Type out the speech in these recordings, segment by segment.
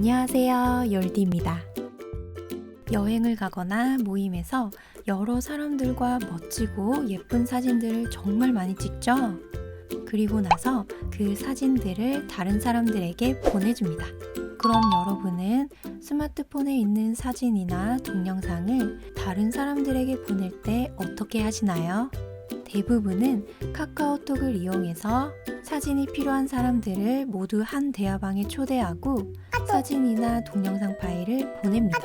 안녕하세요, 열디입니다. 여행을 가거나 모임에서 여러 사람들과 멋지고 예쁜 사진들을 정말 많이 찍죠. 그리고 나서 그 사진들을 다른 사람들에게 보내줍니다. 그럼 여러분은 스마트폰에 있는 사진이나 동영상을 다른 사람들에게 보낼 때 어떻게 하시나요? 대부분은 카카오톡을 이용해서 사진이 필요한 사람들을 모두 한 대화방에 초대하고 사진이나 동영상 파일을 보냅니다.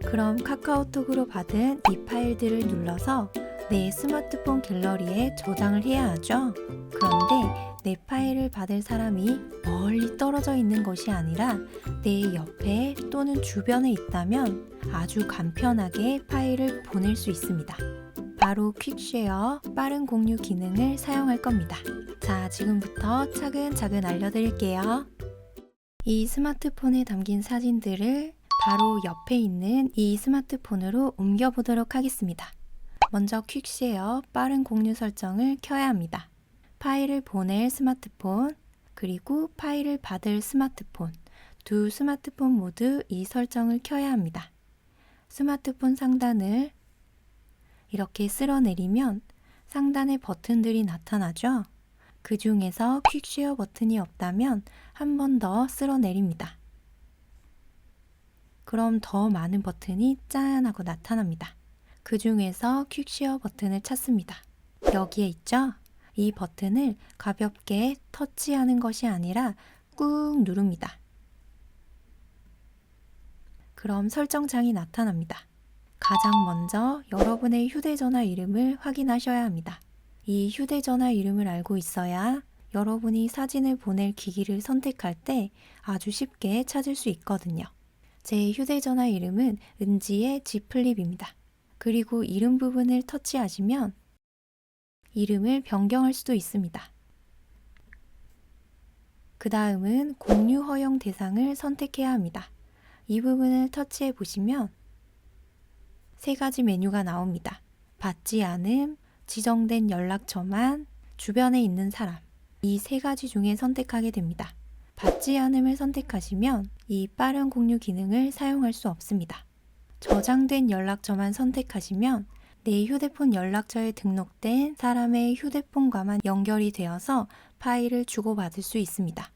그럼 카카오톡으로 받은 이 파일들을 눌러서 내 스마트폰 갤러리에 저장을 해야 하죠. 그런데 내 파일을 받을 사람이 멀리 떨어져 있는 것이 아니라 내 옆에 또는 주변에 있다면 아주 간편하게 파일을 보낼 수 있습니다. 바로 퀵쉐어 빠른 공유 기능을 사용할 겁니다. 자, 지금부터 차근차근 알려드릴게요. 이 스마트폰에 담긴 사진들을 바로 옆에 있는 이 스마트폰으로 옮겨보도록 하겠습니다. 먼저 퀵쉐어 빠른 공유 설정을 켜야 합니다. 파일을 보낼 스마트폰, 그리고 파일을 받을 스마트폰, 두 스마트폰 모두 이 설정을 켜야 합니다. 스마트폰 상단을 이렇게 쓸어내리면 상단에 버튼들이 나타나죠. 그 중에서 퀵쉐어 버튼이 없다면 한 번 더 쓸어내립니다. 그럼 더 많은 버튼이 짠 하고 나타납니다. 그 중에서 퀵쉐어 버튼을 찾습니다. 여기에 있죠? 이 버튼을 가볍게 터치하는 것이 아니라 꾹 누릅니다. 그럼 설정창이 나타납니다. 가장 먼저 여러분의 휴대전화 이름을 확인하셔야 합니다. 이 휴대전화 이름을 알고 있어야 여러분이 사진을 보낼 기기를 선택할 때 아주 쉽게 찾을 수 있거든요. 제 휴대전화 이름은 은지의 G플립입니다. 그리고 이름 부분을 터치하시면 이름을 변경할 수도 있습니다. 그 다음은 공유 허용 대상을 선택해야 합니다. 이 부분을 터치해 보시면 세 가지 메뉴가 나옵니다. 받지 않음, 지정된 연락처만, 주변에 있는 사람. 이 세 가지 중에 선택하게 됩니다. 받지 않음을 선택하시면 이 빠른 공유 기능을 사용할 수 없습니다. 저장된 연락처만 선택하시면 내 휴대폰 연락처에 등록된 사람의 휴대폰과만 연결이 되어서 파일을 주고받을 수 있습니다.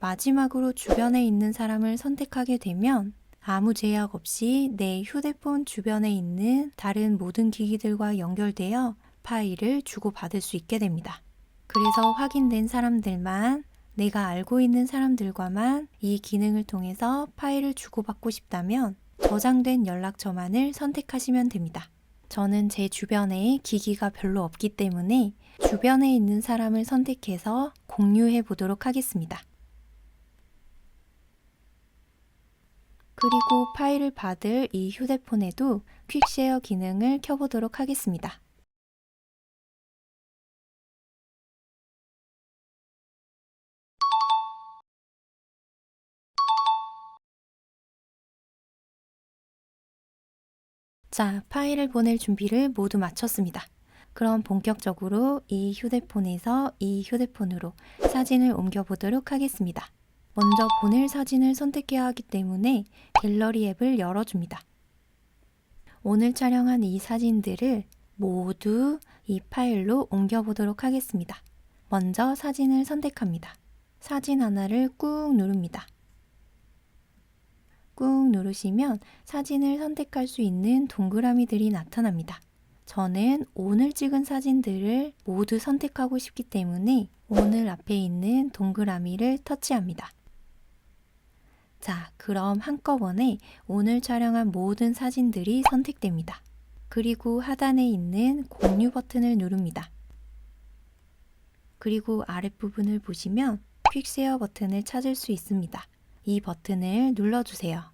마지막으로 주변에 있는 사람을 선택하게 되면 아무 제약 없이 내 휴대폰 주변에 있는 다른 모든 기기들과 연결되어 파일을 주고받을 수 있게 됩니다. 그래서 확인된 사람들만, 내가 알고 있는 사람들과만 이 기능을 통해서 파일을 주고받고 싶다면 저장된 연락처만을 선택하시면 됩니다. 저는 제 주변에 기기가 별로 없기 때문에 주변에 있는 사람을 선택해서 공유해 보도록 하겠습니다. 그리고 파일을 받을 이 휴대폰에도 퀵쉐어 기능을 켜보도록 하겠습니다. 자, 파일을 보낼 준비를 모두 마쳤습니다. 그럼 본격적으로 이 휴대폰에서 이 휴대폰으로 사진을 옮겨보도록 하겠습니다. 먼저 보낼 사진을 선택해야 하기 때문에 갤러리 앱을 열어줍니다. 오늘 촬영한 이 사진들을 모두 이 파일로 옮겨보도록 하겠습니다. 먼저 사진을 선택합니다. 사진 하나를 꾹 누릅니다. 꾹 누르시면 사진을 선택할 수 있는 동그라미들이 나타납니다. 저는 오늘 찍은 사진들을 모두 선택하고 싶기 때문에 오늘 앞에 있는 동그라미를 터치합니다. 자, 그럼 한꺼번에 오늘 촬영한 모든 사진들이 선택됩니다. 그리고 하단에 있는 공유 버튼을 누릅니다. 그리고 아랫부분을 보시면 퀵쉐어 버튼을 찾을 수 있습니다. 이 버튼을 눌러주세요.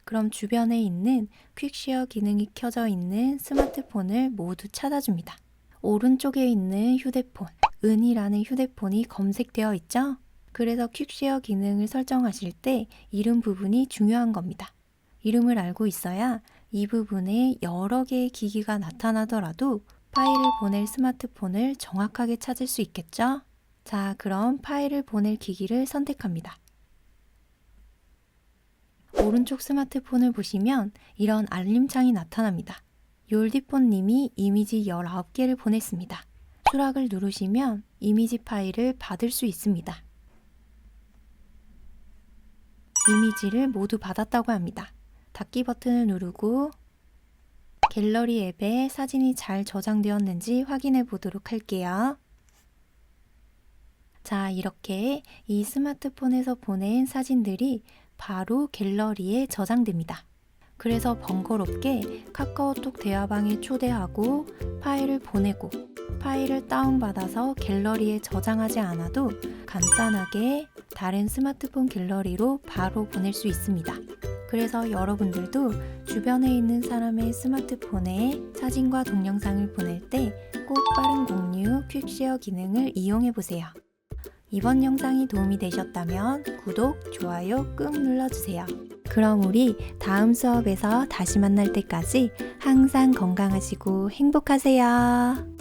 그럼 주변에 있는 퀵쉐어 기능이 켜져 있는 스마트폰을 모두 찾아줍니다. 오른쪽에 있는 휴대폰, 은이라는 휴대폰이 검색되어 있죠? 그래서 퀵쉐어 기능을 설정하실 때 이름 부분이 중요한 겁니다. 이름을 알고 있어야 이 부분에 여러 개의 기기가 나타나더라도 파일을 보낼 스마트폰을 정확하게 찾을 수 있겠죠? 자, 그럼 파일을 보낼 기기를 선택합니다. 오른쪽 스마트폰을 보시면 이런 알림창이 나타납니다. 욜디폰님이 이미지 19개를 보냈습니다. 수락을 누르시면 이미지 파일을 받을 수 있습니다. 이미지를 모두 받았다고 합니다. 닫기 버튼을 누르고 갤러리 앱에 사진이 잘 저장되었는지 확인해 보도록 할게요. 자, 이렇게 이 스마트폰에서 보낸 사진들이 바로 갤러리에 저장됩니다. 그래서 번거롭게 카카오톡 대화방에 초대하고 파일을 보내고 파일을 다운받아서 갤러리에 저장하지 않아도 간단하게 다른 스마트폰 갤러리로 바로 보낼 수 있습니다. 그래서 여러분들도 주변에 있는 사람의 스마트폰에 사진과 동영상을 보낼 때 꼭 빠른 공유, 퀵쉐어 기능을 이용해 보세요. 이번 영상이 도움이 되셨다면 구독, 좋아요 꾹 눌러주세요. 그럼 우리 다음 수업에서 다시 만날 때까지 항상 건강하시고 행복하세요.